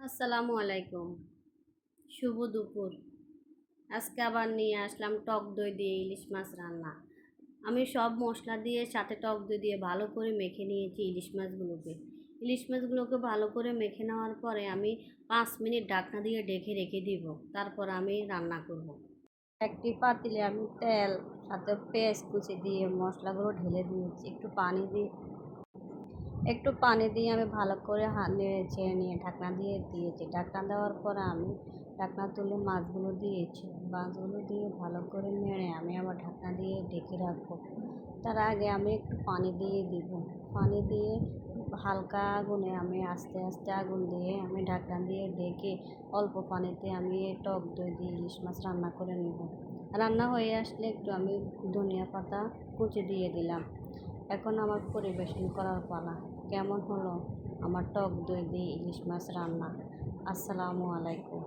আসসালামু আলাইকুম। শুভ দুপুর। আজকে আবার নিয়ে আসলাম টক দই দিয়ে ইলিশ মাছ রান্না। আমি সব মশলা দিয়ে সাথে টক দই দিয়ে ভালো করে মেখে নিয়েছি ইলিশ মাছগুলোকে। ইলিশ মাছগুলোকে ভালো করে মেখে নেওয়ার পরে আমি 5 মিনিট ঢাকনা দিয়ে ঢেকে রেখে দিব। তারপর আমি রান্না করব। একটি পাতিলে আমি তেল সাথে পেঁয়াজ কুচি দিয়ে মশলাগুলো ঢেলে দিয়েছি। একটু পানি দিয়ে আমি ভালো করে নেড়ে চেড়ে নিয়ে ঢাকনা দিয়ে দিয়েছি। ঢাকনা দেওয়ার পর আমি ঢাকনা তুলে মাছগুলো দিয়েছি। মাছগুলো দিয়ে ভালো করে নেড়ে আমি আবার ঢাকনা দিয়ে ঢেকে রাখবো। তার আগে আমি একটু পানি দিয়ে দিব। পানি দিয়ে হালকা আগুনে আমি আস্তে আস্তে আগুন দিয়ে আমি ঢাকনা দিয়ে ঢেকে অল্প পানিতে আমি টক দই দিয়ে ইলিশ মাছ রান্না করে নেব। রান্না হয়ে আসলে একটু আমি ধনিয়া পাতা কুচি দিয়ে দিলাম। এখন আমার পরিবেশন করার পালা। কেমন হলো আমার টক দই দিয়ে ইলিশ মাছ রান্না? আসসালামু আলাইকুম।